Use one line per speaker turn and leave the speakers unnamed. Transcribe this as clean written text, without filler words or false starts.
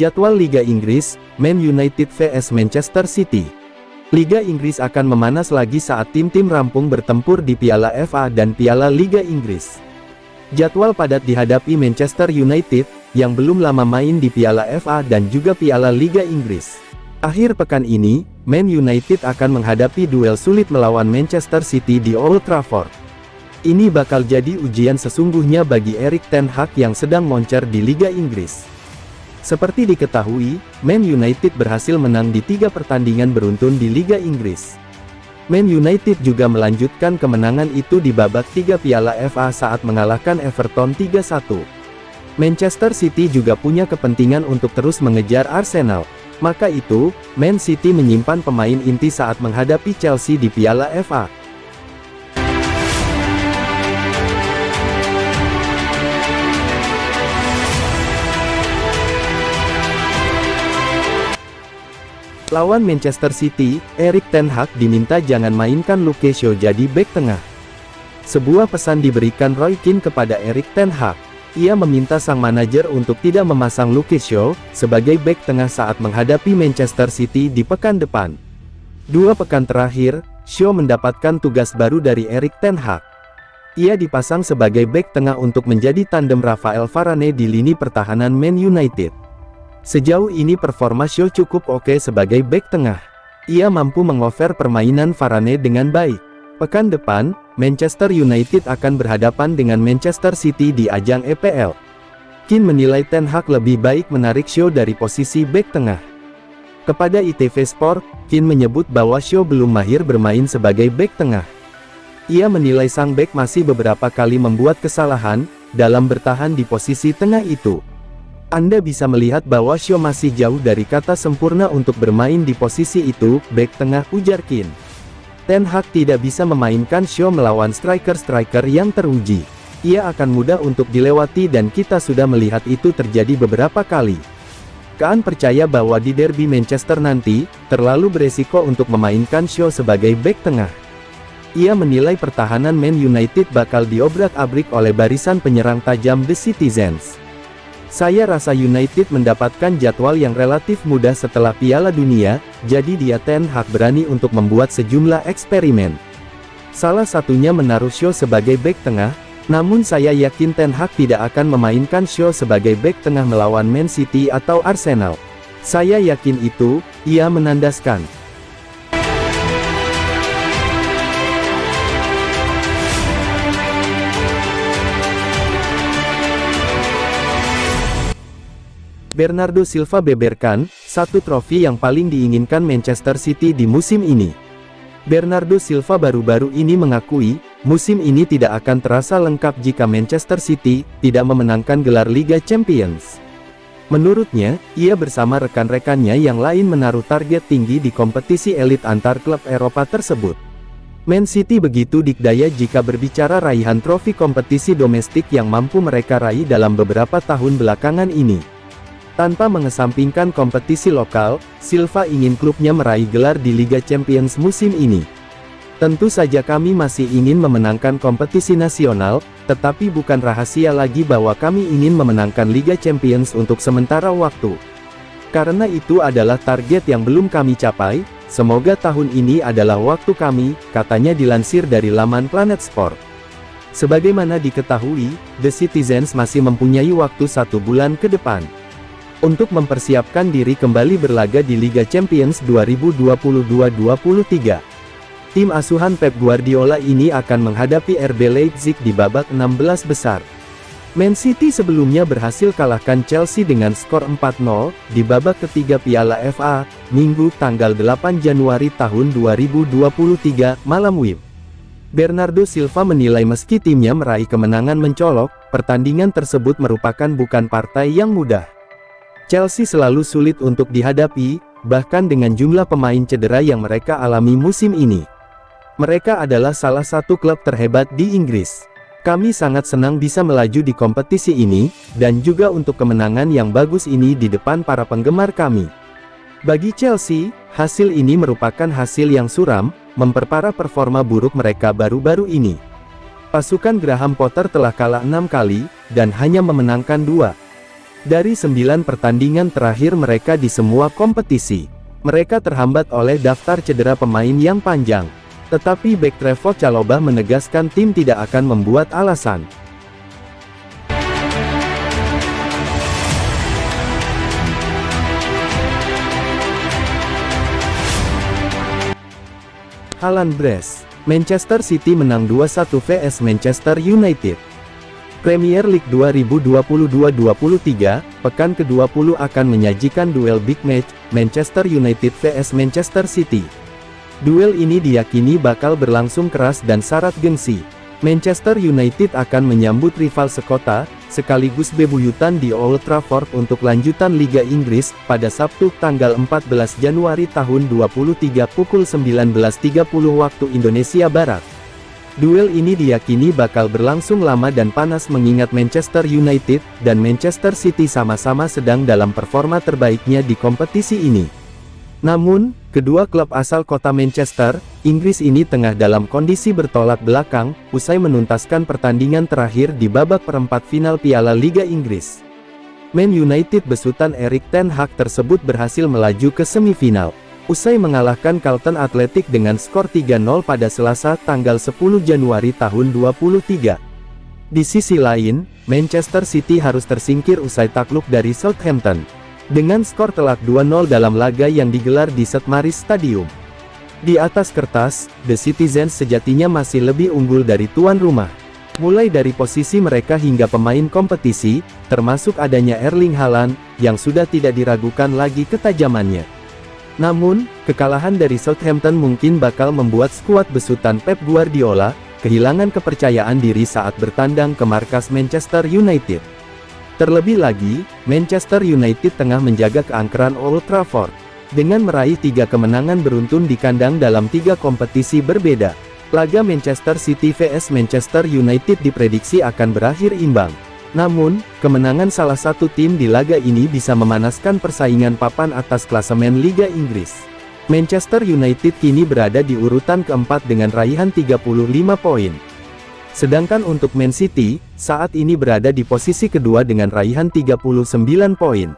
Jadwal Liga Inggris, Man United vs Manchester City. Liga Inggris akan memanas lagi saat tim-tim rampung bertempur di Piala FA dan Piala Liga Inggris. Jadwal padat dihadapi Manchester United, yang belum lama main di Piala FA dan juga Piala Liga Inggris. Akhir pekan ini, Man United akan menghadapi duel sulit melawan Manchester City di Old Trafford. Ini bakal jadi ujian sesungguhnya bagi Erik ten Hag yang sedang moncer di Liga Inggris. Seperti diketahui, Man United berhasil menang di 3 pertandingan beruntun di Liga Inggris. Man United juga melanjutkan kemenangan itu di babak 3 Piala FA saat mengalahkan Everton 3-1. Manchester City juga punya kepentingan untuk terus mengejar Arsenal. Maka itu, Man City menyimpan pemain inti saat menghadapi Chelsea di Piala FA. Lawan Manchester City, Erik ten Hag diminta jangan mainkan Luke Shaw jadi bek tengah. Sebuah pesan diberikan Roy Keane kepada Erik ten Hag. Ia meminta sang manajer untuk tidak memasang Luke Shaw sebagai bek tengah saat menghadapi Manchester City di pekan depan. 2 pekan terakhir, Shaw mendapatkan tugas baru dari Erik ten Hag. Ia dipasang sebagai bek tengah untuk menjadi tandem Rafael Varane di lini pertahanan Man United. Sejauh ini performa Shaw cukup oke sebagai bek tengah. Ia mampu mengover permainan Varane dengan baik. Pekan depan, Manchester United akan berhadapan dengan Manchester City di ajang EPL. Keane menilai ten Hag lebih baik menarik Shaw dari posisi bek tengah. Kepada ITV Sport, Keane menyebut bahwa Shaw belum mahir bermain sebagai bek tengah. Ia menilai sang bek masih beberapa kali membuat kesalahan dalam bertahan di posisi tengah itu. Anda bisa melihat bahwa Shaw masih jauh dari kata sempurna untuk bermain di posisi itu, bek tengah, ujar Keane. Ten Hag tidak bisa memainkan Shaw melawan striker-striker yang teruji. Ia akan mudah untuk dilewati dan kita sudah melihat itu terjadi beberapa kali. Keane percaya bahwa di derby Manchester nanti, terlalu beresiko untuk memainkan Shaw sebagai bek tengah. Ia menilai pertahanan Man United bakal diobrak-abrik oleh barisan penyerang tajam The Citizens. Saya rasa United mendapatkan jadwal yang relatif mudah setelah Piala Dunia, jadi dia ten Hag berani untuk membuat sejumlah eksperimen. Salah satunya menaruh Shaw sebagai bek tengah, namun saya yakin ten Hag tidak akan memainkan Shaw sebagai bek tengah melawan Man City atau Arsenal. Saya yakin itu, ia menandaskan. Bernardo Silva beberkan, satu trofi yang paling diinginkan Manchester City di musim ini. Bernardo Silva baru-baru ini mengakui, musim ini tidak akan terasa lengkap jika Manchester City tidak memenangkan gelar Liga Champions. Menurutnya, ia bersama rekan-rekannya yang lain menaruh target tinggi di kompetisi elit antar klub Eropa tersebut. Man City begitu dikdaya jika berbicara raihan trofi kompetisi domestik yang mampu mereka raih dalam beberapa tahun belakangan ini. Tanpa mengesampingkan kompetisi lokal, Silva ingin klubnya meraih gelar di Liga Champions musim ini. Tentu saja kami masih ingin memenangkan kompetisi nasional, tetapi bukan rahasia lagi bahwa kami ingin memenangkan Liga Champions untuk sementara waktu. Karena itu adalah target yang belum kami capai, semoga tahun ini adalah waktu kami, katanya dilansir dari laman Planet Sport. Sebagaimana diketahui, The Citizens masih mempunyai waktu 1 bulan ke depan untuk mempersiapkan diri kembali berlaga di Liga Champions 2022-23. Tim asuhan Pep Guardiola ini akan menghadapi RB Leipzig di babak 16 besar. Man City sebelumnya berhasil kalahkan Chelsea dengan skor 4-0, di babak ketiga Piala FA, Minggu tanggal 8 Januari tahun 2023, malam WIB. Bernardo Silva menilai meski timnya meraih kemenangan mencolok, pertandingan tersebut merupakan bukan partai yang mudah. Chelsea selalu sulit untuk dihadapi, bahkan dengan jumlah pemain cedera yang mereka alami musim ini. Mereka adalah salah satu klub terhebat di Inggris. Kami sangat senang bisa melaju di kompetisi ini, dan juga untuk kemenangan yang bagus ini di depan para penggemar kami. Bagi Chelsea, hasil ini merupakan hasil yang suram, memperparah performa buruk mereka baru-baru ini. Pasukan Graham Potter telah kalah 6 kali, dan hanya memenangkan 2. Dari 9 pertandingan terakhir mereka di semua kompetisi, mereka terhambat oleh daftar cedera pemain yang panjang. Tetapi bek Trevoh Chalobah menegaskan tim tidak akan membuat alasan. Haaland brace. Manchester City menang 2-1 vs Manchester United. Premier League 2022-23, pekan ke-20 akan menyajikan duel big match, Manchester United vs Manchester City. Duel ini diyakini bakal berlangsung keras dan syarat gengsi. Manchester United akan menyambut rival sekota, sekaligus bebuyutan di Old Trafford untuk lanjutan Liga Inggris, pada Sabtu tanggal 14 Januari tahun 2023 pukul 19.30 waktu Indonesia Barat. Duel ini diyakini bakal berlangsung lama dan panas mengingat Manchester United dan Manchester City sama-sama sedang dalam performa terbaiknya di kompetisi ini. Namun, kedua klub asal kota Manchester, Inggris ini tengah dalam kondisi bertolak belakang, usai menuntaskan pertandingan terakhir di babak perempat final Piala Liga Inggris. Man United besutan Erik ten Hag tersebut berhasil melaju ke semifinal, usai mengalahkan Charlton Athletic dengan skor 3-0 pada Selasa tanggal 10 Januari tahun 2023. Di sisi lain, Manchester City harus tersingkir usai takluk dari Southampton dengan skor telak 2-0 dalam laga yang digelar di St. Mary's Stadium. Di atas kertas, The Citizens sejatinya masih lebih unggul dari tuan rumah. Mulai dari posisi mereka hingga pemain kompetisi, termasuk adanya Erling Haaland, yang sudah tidak diragukan lagi ketajamannya. Namun, kekalahan dari Southampton mungkin bakal membuat skuad besutan Pep Guardiola kehilangan kepercayaan diri saat bertandang ke markas Manchester United. Terlebih lagi, Manchester United tengah menjaga keangkeran Old Trafford, dengan meraih 3 kemenangan beruntun di kandang dalam 3 kompetisi berbeda. Laga Manchester City vs Manchester United diprediksi akan berakhir imbang. Namun, kemenangan salah satu tim di laga ini bisa memanaskan persaingan papan atas klasemen Liga Inggris. Manchester United kini berada di urutan keempat dengan raihan 35 poin. Sedangkan untuk Man City, saat ini berada di posisi kedua dengan raihan 39 poin.